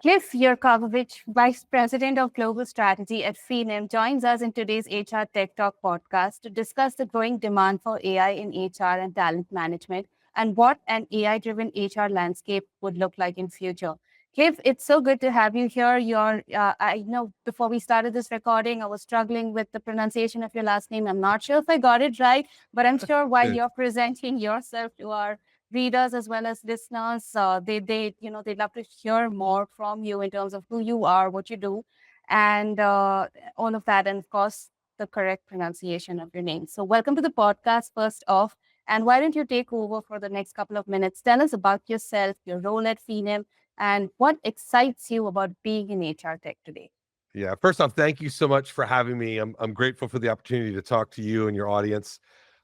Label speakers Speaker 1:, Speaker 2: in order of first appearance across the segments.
Speaker 1: Cliff Jurkiewicz, Vice President of Global Strategy at Phenom, joins us in today's HR Tech Talk podcast to discuss the growing demand for AI in HR and talent management and what an AI-driven HR landscape would look like in future. Cliff, it's so good to have you here. I know before we started this recording, I was struggling with the pronunciation of your last name. I'm not sure if I got it right, but I'm sure while
Speaker 2: Good.
Speaker 1: you're presenting yourself to our readers as well as listeners, they'd love to hear more from you in terms of who you are, what you do, and all of that, and of course the correct pronunciation of your name. So welcome to the podcast first off, and why don't you take over for the next couple of minutes? Tell us about yourself, your role at Phenom, and what excites you about being in HR tech today.
Speaker 2: Yeah. First off, thank you so much for having me. I'm grateful for the opportunity to talk to you and your audience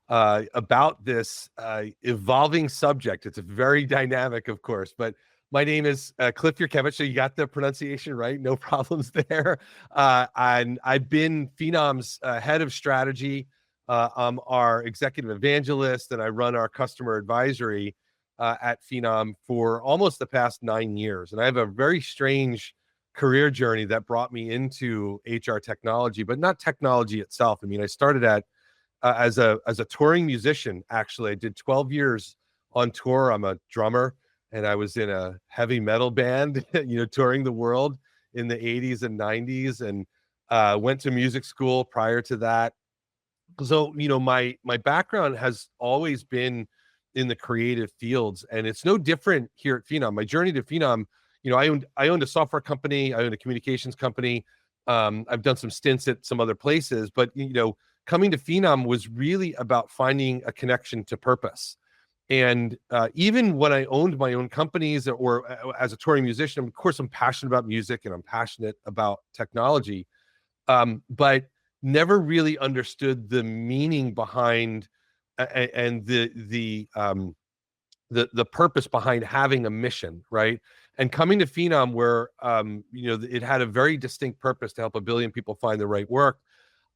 Speaker 2: about this evolving subject. It's a very dynamic, of course, but my name is Cliff Jurkiewicz. So you got the pronunciation right. No problems there. And I've been Phenom's head of strategy. I'm our executive evangelist, and I run our customer advisory at Phenom for almost the past 9 years. And I have a very strange career journey that brought me into HR technology, but not technology itself. I mean, I started as a touring musician. Actually, I did 12 years on tour. I'm a drummer, and I was in a heavy metal band, touring the world in the 80s and 90s, and went to music school prior to that. So, my background has always been in the creative fields, and it's no different here at Phenom. My journey to Phenom, I owned a software company, I owned a communications company. I've done some stints at some other places, but coming to Phenom was really about finding a connection to purpose. And even when I owned my own companies or as a touring musician, of course, I'm passionate about music and I'm passionate about technology, but never really understood the meaning behind and the purpose behind having a mission, right? And coming to Phenom, where it had a very distinct purpose to help 1 billion people find the right work,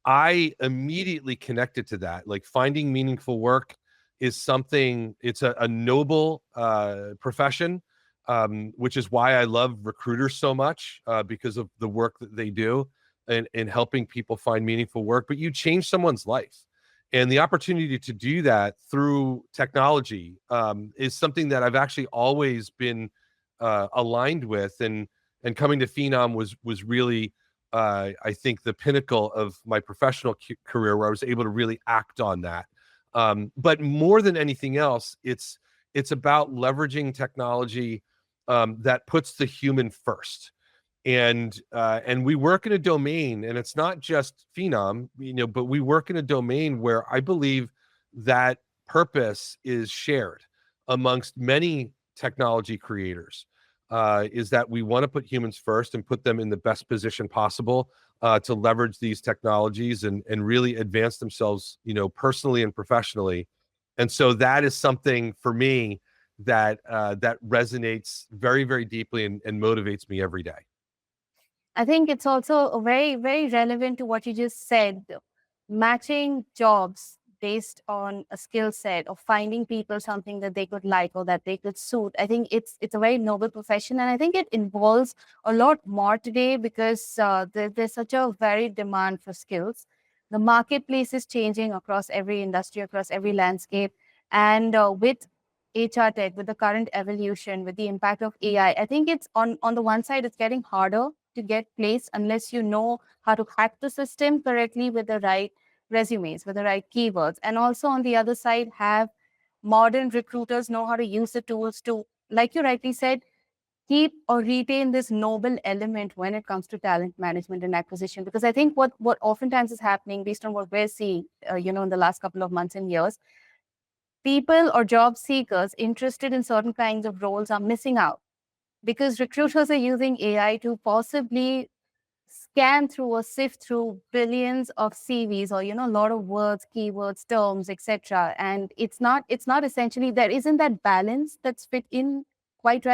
Speaker 2: I immediately connected to that. Like, finding meaningful work is something, it's a noble profession, which is why I love recruiters so much, because of the work that they do in helping people find meaningful work. But you change someone's life. And the opportunity to do that through technology is something that I've actually always been aligned with. And coming to Phenom was really, I think, the pinnacle of my professional career, where I was able to really act on that. But more than anything else, it's about leveraging technology that puts the human first. And we work in a domain, and it's not just Phenom, but we work in a domain where I believe that purpose is shared amongst many technology creators. Is that we want to put humans first and put them in the best position possible to leverage these technologies and really advance themselves, personally and professionally. And so that is something for me that resonates very, very deeply and motivates me every day.
Speaker 1: I think it's also very, very relevant to what you just said. Matching jobs based on a skill set, or finding people something that they could like or that they could suit. I think it's a very noble profession, and I think it involves a lot more today because there's such a varied demand for skills. The marketplace is changing across every industry, across every landscape, and with HR tech, with the current evolution, with the impact of AI, I think it's on the one side, it's getting harder to get placed unless you know how to hack the system correctly with the right resumes, with the right keywords. And also on the other side, have modern recruiters know how to use the tools to, like you rightly said, keep or retain this noble element when it comes to talent management and acquisition. Because I think what oftentimes is happening, based on what we're seeing, in the last couple of months and years, people or job seekers interested in certain kinds of roles are missing out because recruiters are using AI to possibly scan through or sift through billions of CVs, or a lot of words, keywords, terms, etc. And it's not essentially, there isn't that balance that's fit in quite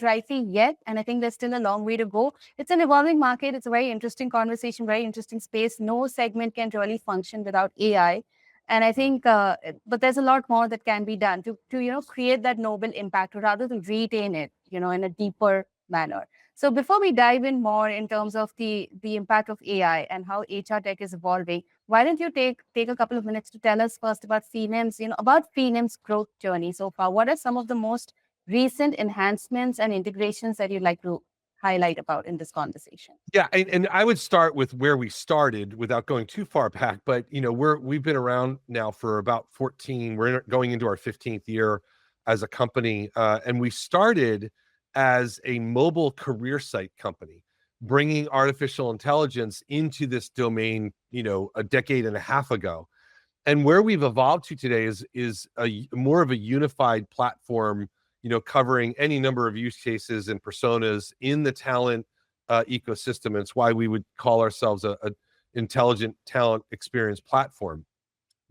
Speaker 1: rightly yet. And I think there's still a long way to go. It's an evolving market. It's a very interesting conversation, very interesting space. No segment can really function without AI. And I think, but there's a lot more that can be done to create that noble impact, or rather to retain it, in a deeper manner. So before we dive in more in terms of the impact of AI and how HR tech is evolving, why don't you take a couple of minutes to tell us first about Phenom's, about Phenom's growth journey so far? What are some of the most recent enhancements and integrations that you'd like to highlight about in this conversation?
Speaker 2: Yeah, and I would start with where we started without going too far back, but we've been around now for about 14. Going into our 15th year as a company, and we started as a mobile career site company, bringing artificial intelligence into this domain, a decade and a half ago. And where we've evolved to today is a more of a unified platform, covering any number of use cases and personas in the talent ecosystem. And it's why we would call ourselves a intelligent talent experience platform.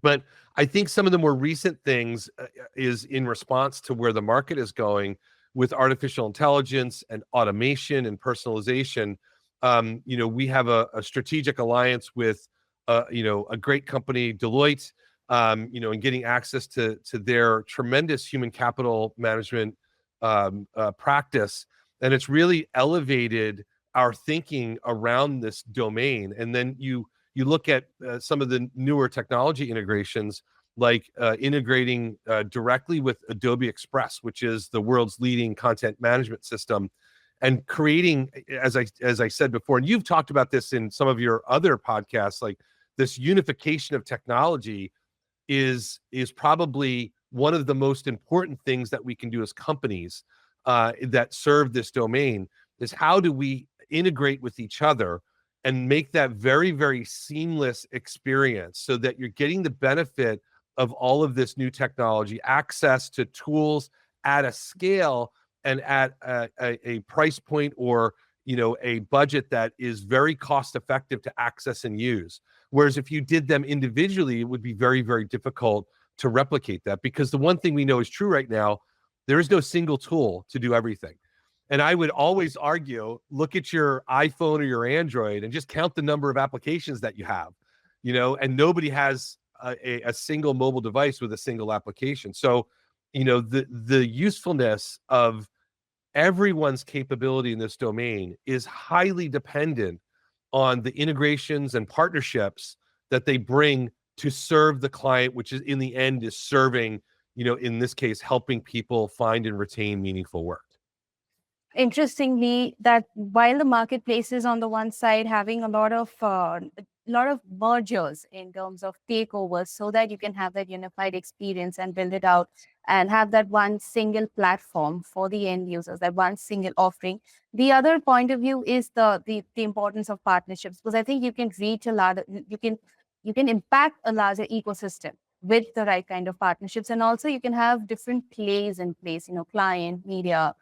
Speaker 2: But I think some of the more recent things is in response to where the market is going with artificial intelligence and automation and personalization. We have a strategic alliance with, a great company, Deloitte, and getting access to their tremendous human capital management practice. And it's really elevated our thinking around this domain. And then you look at some of the newer technology integrations, like integrating directly with Adobe Express, which is the world's leading content management system, and creating, as I said before, and you've talked about this in some of your other podcasts, like this unification of technology is probably one of the most important things that we can do as companies that serve this domain. Is how do we integrate with each other and make that very, very seamless experience so that you're getting the benefit of all of this new technology, access to tools at a scale and at a price point, or a budget that is very cost effective to access and use. Whereas if you did them individually, it would be very, very difficult to replicate that, because the one thing we know is true right now, there is no single tool to do everything. And I would always argue, look at your iPhone or your Android and just count the number of applications that you have, and nobody has a single mobile device with a single application. So, the usefulness of everyone's capability in this domain is highly dependent on the integrations and partnerships that they bring to serve the client, which is in the end is serving, in this case, helping people find and retain meaningful work.
Speaker 1: Interestingly, that while the marketplace is on the one side having a lot of mergers in terms of takeovers, so that you can have that unified experience and build it out and have that one single platform for the end users, that one single offering. The other point of view is the importance of partnerships, because I think you can reach a lot, you can impact a larger ecosystem with the right kind of partnerships. And also you can have different plays in place, client, media,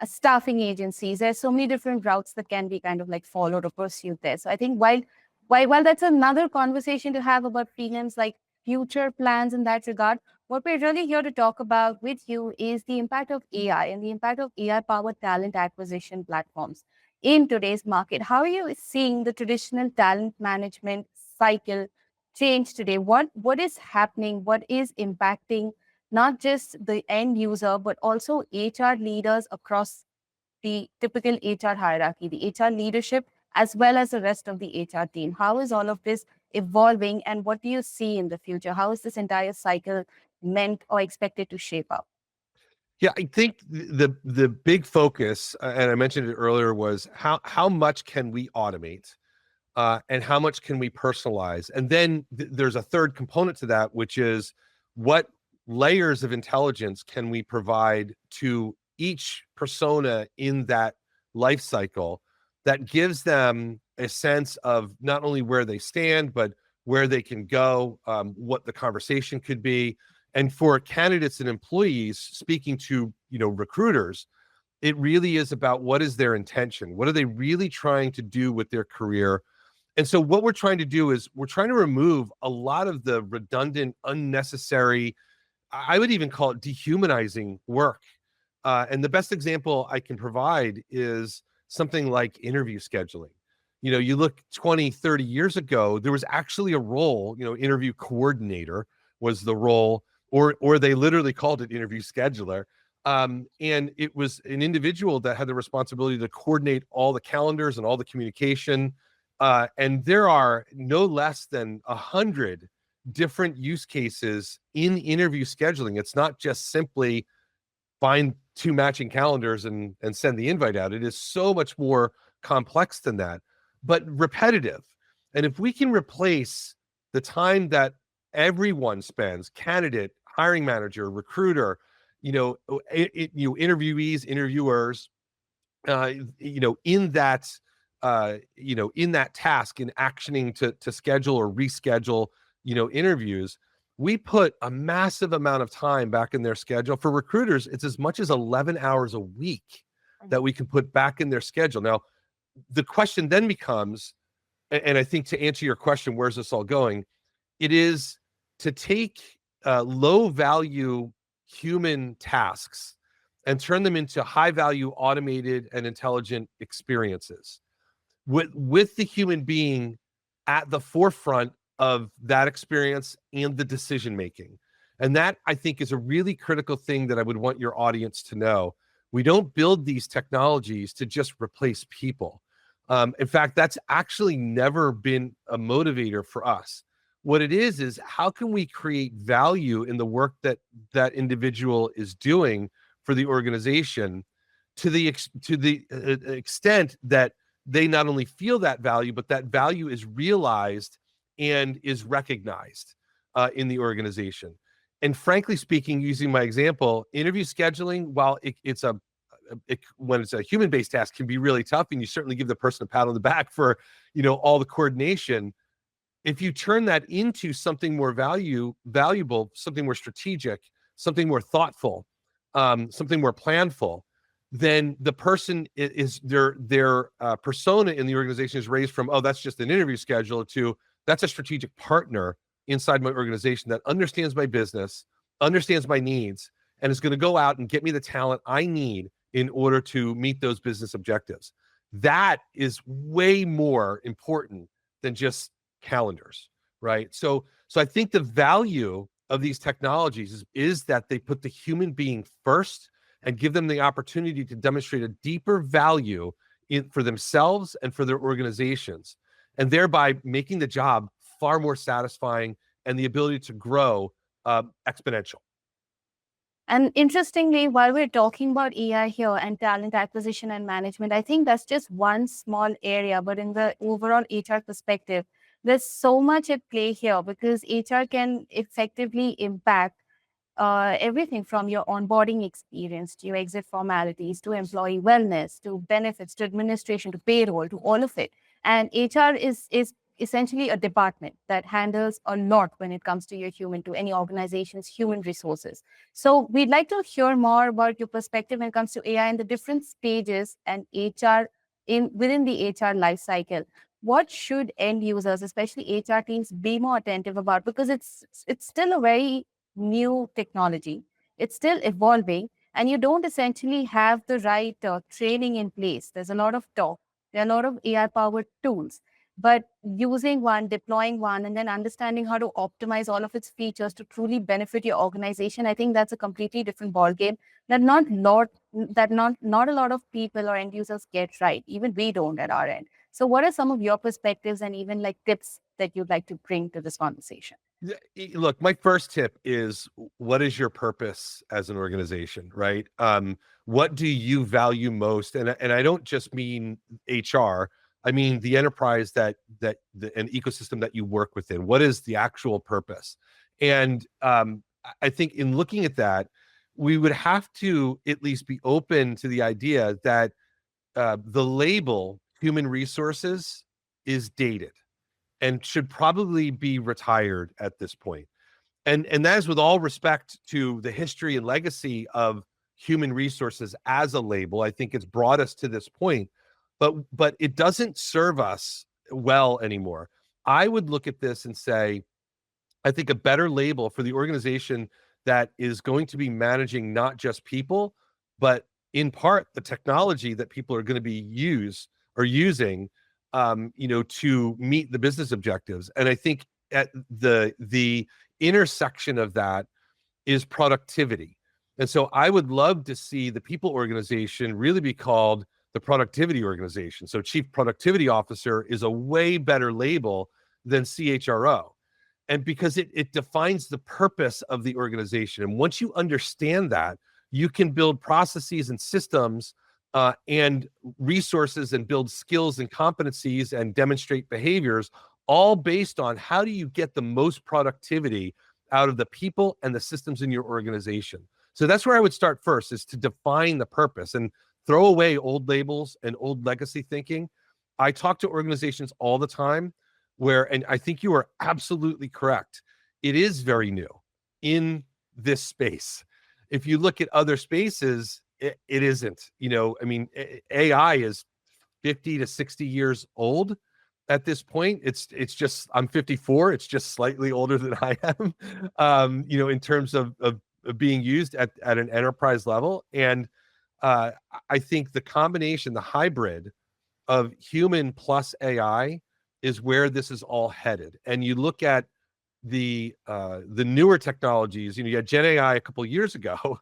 Speaker 1: staffing agencies. There's so many different routes that can be kind of like followed or pursued there. So I think while that's another conversation to have about freelance, like future plans in that regard, what we're really here to talk about with you is the impact of AI and the impact of AI powered talent acquisition platforms in today's market. How are you seeing the traditional talent management cycle change today? What is happening? What is impacting not just the end user, but also HR leaders across the typical HR hierarchy, the HR leadership, as well as the rest of the HR team? How is all of this evolving, and what do you see in the future? How is this entire cycle meant or expected to shape up?
Speaker 2: Yeah, I think the big focus, and I mentioned it earlier, was how much can we automate, and how much can we personalize, and then there's a third component to that, which is what layers of intelligence can we provide to each persona in that life cycle that gives them a sense of not only where they stand, but where they can go, what the conversation could be. And for candidates and employees speaking to, recruiters, it really is about what is their intention? What are they really trying to do with their career? And so what we're trying to do is we're trying to remove a lot of the redundant, unnecessary, I would even call it dehumanizing work. And the best example I can provide is something like interview scheduling. You look 20, 30 years ago, there was actually a role, interview coordinator was the role, or they literally called it interview scheduler. And it was an individual that had the responsibility to coordinate all the calendars and all the communication. And there are no less than 100 different use cases in interview scheduling. It's not just simply find two matching calendars and send the invite out. It is so much more complex than that, but repetitive. And if we can replace the time that everyone spends, candidate, hiring manager, recruiter, interviewees, interviewers, in that, in that task, in actioning to schedule or reschedule, interviews, we put a massive amount of time back in their schedule. For recruiters, it's as much as 11 hours a week that we can put back in their schedule. Now, the question then becomes, and I think to answer your question, where's this all going? It is to take low value human tasks and turn them into high value automated and intelligent experiences with the human being at the forefront of that experience and the decision making. And that, I think, is a really critical thing that I would want your audience to know. We don't build these technologies to just replace people. In fact, that's actually never been a motivator for us. What it is how can we create value in the work that that individual is doing for the organization, to the extent that they not only feel that value, but that value is realized and is recognized in the organization. And frankly speaking, using my example, interview scheduling, while when it's a human-based task, can be really tough, and you certainly give the person a pat on the back for all the coordination. If you turn that into something more valuable, something more strategic, something more thoughtful, something more planful, then the person is their persona in the organization is raised from, oh, that's just an interview schedule, to that's a strategic partner inside my organization that understands my business, understands my needs, and is going to go out and get me the talent I need in order to meet those business objectives. That is way more important than just calendars, right? So I think the value of these technologies is that they put the human being first and give them the opportunity to demonstrate a deeper value for themselves and for their organizations, and thereby making the job far more satisfying and the ability to grow exponential.
Speaker 1: And interestingly, while we're talking about AI here and talent acquisition and management, I think that's just one small area. But in the overall HR perspective, there's so much at play here, because HR can effectively impact everything from your onboarding experience to your exit formalities to employee wellness to benefits to administration to payroll to all of it. And HR is essentially a department that handles a lot when it comes to your human, to any organization's human resources. So we'd like to hear more about your perspective when it comes to AI and the different stages and HR within the HR life cycle. What should end users, especially HR teams, be more attentive about? Because it's still a very new technology. It's still evolving, and you don't essentially have the right training in place. There's a lot of talk. There are a lot of AI-powered tools, but using one, deploying one, and then understanding how to optimize all of its features to truly benefit your organization, I think that's a completely different ballgame that not a lot of people or end users get right. Even we don't at our end. So what are some of your perspectives and even like tips that you'd like to bring to this conversation?
Speaker 2: Look, my first tip is, what is your purpose as an organization, right? What do you value most? And I don't just mean HR. I mean the enterprise an ecosystem that you work within. What is the actual purpose? And I think in looking at that, we would have to at least be open to the idea that the label human resources is dated and should probably be retired at this point. And that is with all respect to the history and legacy of human resources as a label. I think it's brought us to this point, but it doesn't serve us well anymore. I would look at this and say, I think a better label for the organization that is going to be managing not just people, but in part the technology that people are going to be using, to meet the business objectives. And I think at the intersection of that is productivity. And so I would love to see the people organization really be called the productivity organization. So chief productivity officer is a way better label than CHRO. And because it defines the purpose of the organization. And once you understand that, you can build processes and systems and resources and build skills and competencies and demonstrate behaviors, all based on how do you get the most productivity out of the people and the systems in your organization. So that's where I would start first, is to define the purpose and throw away old labels and old legacy thinking. I talk to organizations all the time where, and I think you are absolutely correct, it is very new in this space. If you look at other spaces, it isn't. I mean, AI is 50 to 60 years old at this point. It's just, I'm 54. It's just slightly older than I am, in terms of being used at an enterprise level. And I think the combination, the hybrid of human plus AI is where this is all headed. And you look at the newer technologies, you had Gen AI a couple of years ago,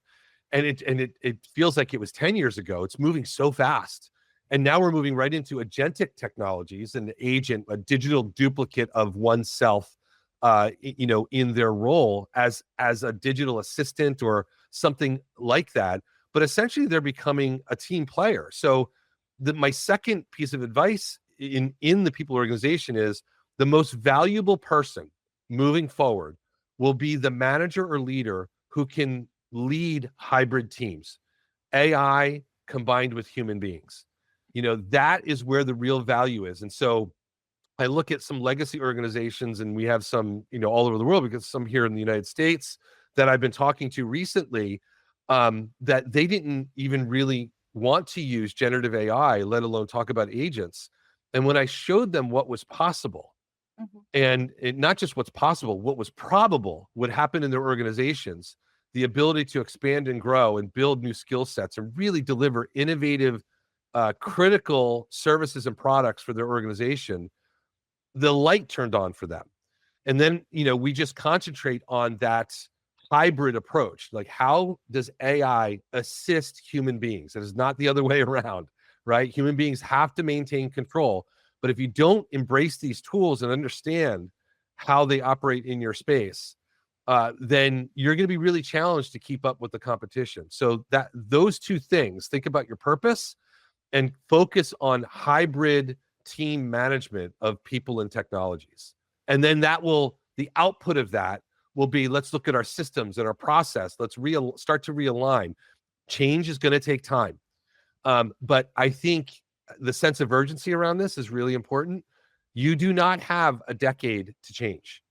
Speaker 2: and it feels like it was 10 years ago. It's moving so fast. And now we're moving right into agentic technologies, and agent, a digital duplicate of oneself, in their role as a digital assistant or something like that. But essentially, they're becoming a team player. So my second piece of advice in the people organization is the most valuable person moving forward will be the manager or leader who can lead hybrid teams, AI combined with human beings. That is where the real value is. And so I look at some legacy organizations, and we have some, all over the world, because some here in the United States that I've been talking to recently, that they didn't even really want to use generative AI, let alone talk about agents. And when I showed them what was possible, and not just what's possible, what was probable would happen in their organizations, the ability to expand and grow and build new skill sets and really deliver innovative, critical services and products for their organization, the light turned on for them. And then, we just concentrate on that hybrid approach. Like, how does AI assist human beings? It is not the other way around, right? Human beings have to maintain control. But if you don't embrace these tools and understand how they operate in your space, then you're going to be really challenged to keep up with the competition. So that those two things, think about your purpose and focus on hybrid team management of people and technologies. And then the output of that will be, let's look at our systems and our process. Let's start to realign. Change is going to take time. But I think the sense of urgency around this is really important. You do not have a decade to change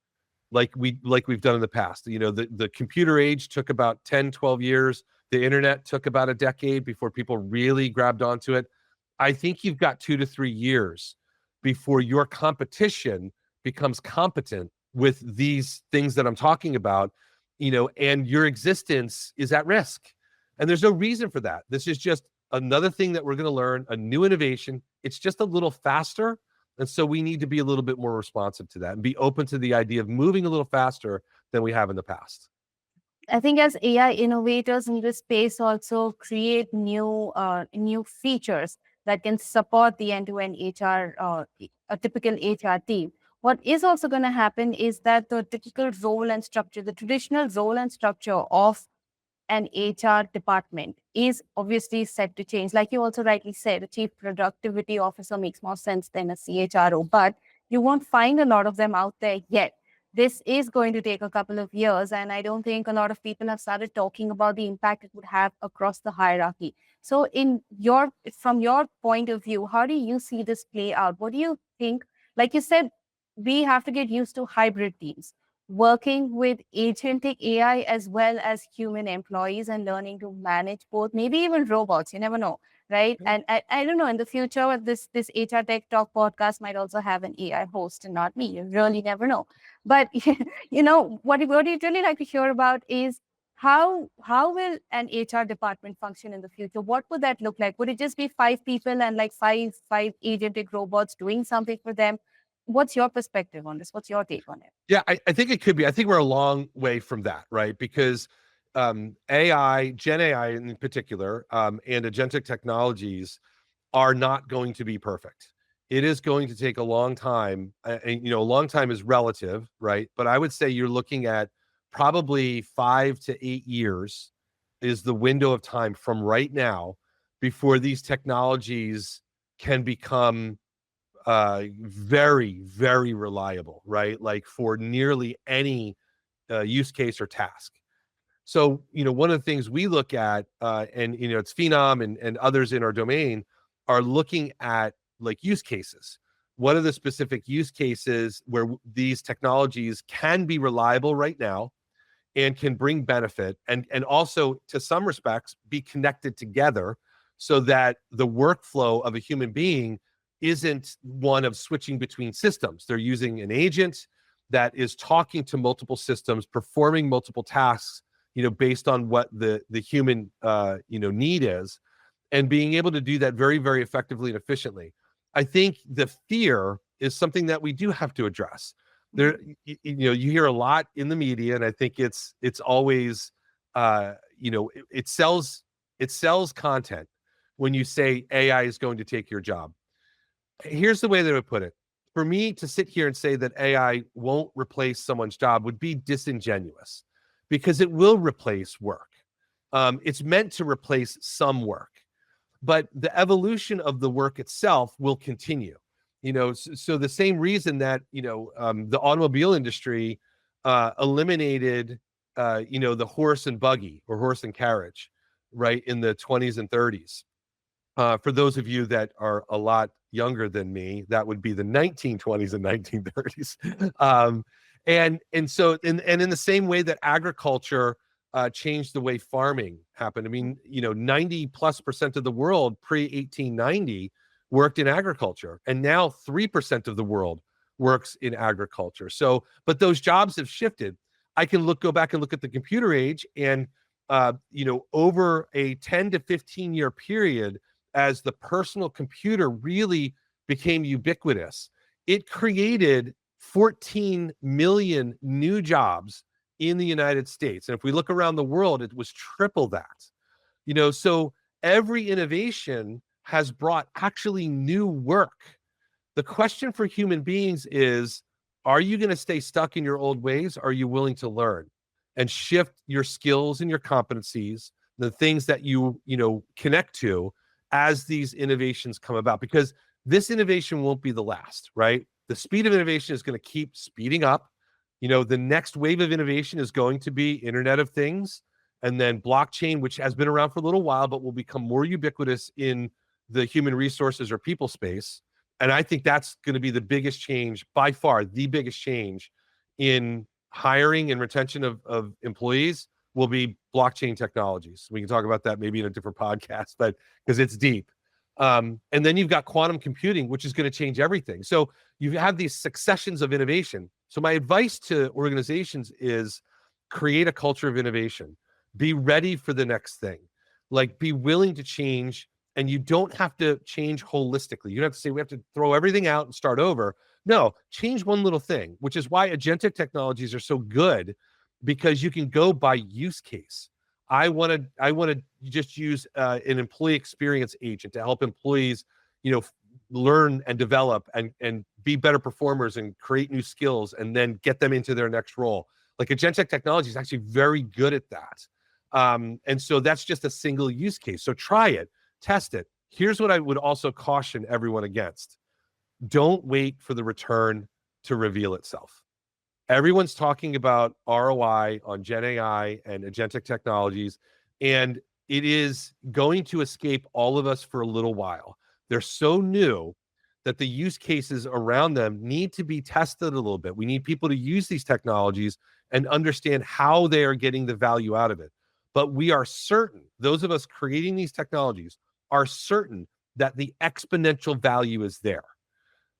Speaker 2: like we've done in the past. The computer age took about 10, 12 years. The internet took about a decade before people really grabbed onto it. I think you've got 2 to 3 years before your competition becomes competent with these things that I'm talking about, and your existence is at risk. And there's no reason for that. This is just another thing that we're going to learn, a new innovation. It's just a little faster. And so we need to be a little bit more responsive to that and be open to the idea of moving a little faster than we have in the past.
Speaker 1: I think as AI innovators in this space also create new features that can support the end-to-end HR, a typical HR team. What is also going to happen is that the typical role and structure, the traditional role and structure of an HR department is obviously set to change. Like you also rightly said, a chief productivity officer makes more sense than a CHRO, but you won't find a lot of them out there yet. This is going to take a couple of years, and I don't think a lot of people have started talking about the impact it would have across the hierarchy. So from your point of view, how do you see this play out? What do you think? Like you said, we have to get used to hybrid teams, working with agentic AI as well as human employees, and learning to manage both, maybe even robots. You never know, right? And I don't know, in the future, this HRTech Talk podcast might also have an AI host and not me. You really never know. But what you'd really like to hear about is how will an HR department function in the future? What would that look like? Would it just be 5 people and like five agentic robots doing something for them? What's your perspective on this? What's your take on it?
Speaker 2: Yeah, I think it could be. I think we're a long way from that, right? Because AI, Gen AI in particular, and agentic technologies are not going to be perfect. It is going to take a long time, and a long time is relative, right? But I would say you're looking at probably 5 to 8 years is the window of time from right now before these technologies can become very, very reliable, right? Like for nearly any use case or task. So, one of the things we look at, and it's Phenom and others in our domain are looking at like use cases. What are the specific use cases where these technologies can be reliable right now and can bring benefit, and also to some respects be connected together so that the workflow of a human being isn't one of switching between systems. They're using an agent that is talking to multiple systems, performing multiple tasks, based on what the human need is, and being able to do that very, very effectively and efficiently. I think the fear is something that we do have to address. There, you hear a lot in the media, and I think it's always, it sells content when you say AI is going to take your job. Here's the way that I would put it. For me to sit here and say that AI won't replace someone's job would be disingenuous, because it will replace work. It's meant to replace some work, but the evolution of the work itself will continue. So the same reason that the automobile industry eliminated the horse and buggy or horse and carriage, right, in the 20s and 30s. For those of you that are a lot younger than me, that would be the 1920s and 1930s. So in the same way that agriculture changed the way farming happened. I mean, 90+% of the world pre-1890 worked in agriculture, and now 3% of the world works in agriculture. So, but those jobs have shifted. I can go back and look at the computer age, and over a 10 to 15 year period, as the personal computer really became ubiquitous, it created 14 million new jobs in the United States. And if we look around the world, it was triple that. So every innovation has brought actually new work. The question for human beings is, are you going to stay stuck in your old ways? Are you willing to learn and shift your skills and your competencies, the things that you connect to as these innovations come about? Because this innovation won't be the last, right? The speed of innovation is going to keep speeding up. The next wave of innovation is going to be Internet of Things, and then blockchain, which has been around for a little while, but will become more ubiquitous in the human resources or people space. And I think that's going to be the biggest change, by far, the biggest change in hiring and retention of employees will be blockchain technologies. We can talk about that maybe in a different podcast, but because it's deep. And then you've got quantum computing, which is going to change everything. So you have these successions of innovation. So my advice to organizations is create a culture of innovation. Be ready for the next thing. Like, be willing to change, and you don't have to change holistically. You don't have to say we have to throw everything out and start over. No, change one little thing, which is why agentic technologies are so good, because you can go by use case. I want to just use an employee experience agent to help employees, learn and develop and be better performers and create new skills, and then get them into their next role. Like, agentic technology is actually very good at that. And so that's just a single use case. So try it, test it. Here's what I would also caution everyone against. Don't wait for the return to reveal itself. Everyone's talking about ROI on Gen AI and agentic technologies, and it is going to escape all of us for a little while. They're so new that the use cases around them need to be tested a little bit. We need people to use these technologies and understand how they are getting the value out of it. But we are certain, those of us creating these technologies are certain that the exponential value is there.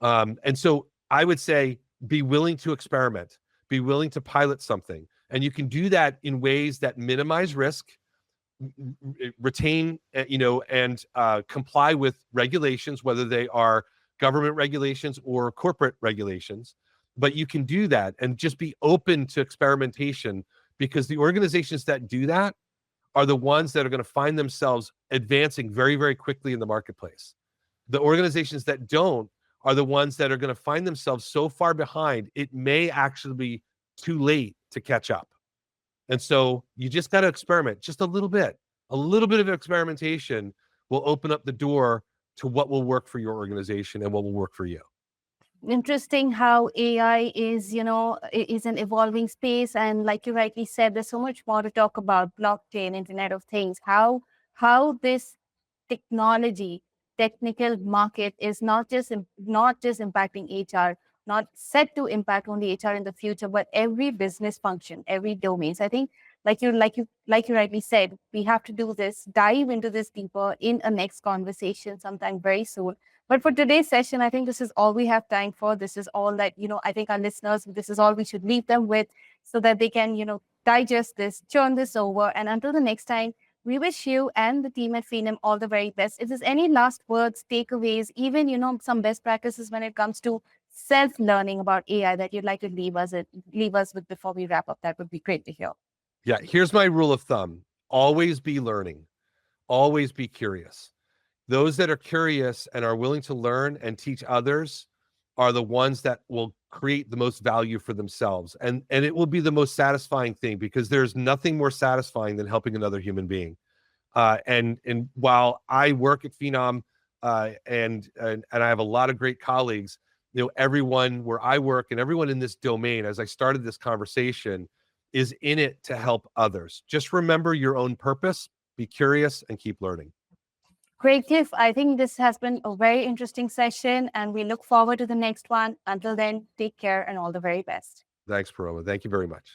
Speaker 2: And so I would say, be willing to experiment, be willing to pilot something. And you can do that in ways that minimize risk, retain, and comply with regulations, whether they are government regulations or corporate regulations. But you can do that and just be open to experimentation because the organizations that do that are the ones that are going to find themselves advancing very, very quickly in the marketplace. The organizations that don't are the ones that are going to find themselves so far behind, it may actually be too late to catch up. And so you just got to experiment just a little bit. A little bit of experimentation will open up the door to what will work for your organization and what will work for you.
Speaker 1: Interesting how AI is, is an evolving space, and like you rightly said, there's so much more to talk about. Blockchain, Internet of Things, how this technology technical market is not just impacting HR, not set to impact only HR in the future, but every business function, every domain. So I think, like you rightly said, we have to do this, dive into this deeper in a next conversation sometime very soon. But for today's session, I think this is all we have time for. This is all that, I think our listeners, this is all we should leave them with, so that they can, digest this, churn this over. And until the next time, we wish you and the team at Phenom all the very best. If there's any last words, takeaways, even, some best practices when it comes to self-learning about AI that you'd like to leave us with before we wrap up, that would be great to hear.
Speaker 2: Yeah, here's my rule of thumb. Always be learning. Always be curious. Those that are curious and are willing to learn and teach others are the ones that will create the most value for themselves. And it will be the most satisfying thing, because there's nothing more satisfying than helping another human being. And while I work at Phenom, and I have a lot of great colleagues, everyone where I work and everyone in this domain, as I started this conversation, is in it to help others. Just remember your own purpose, be curious, and keep learning.
Speaker 1: Great, Cliff. I think this has been a very interesting session, and we look forward to the next one. Until then, take care and all the very best.
Speaker 2: Thanks, Paroma. Thank you very much.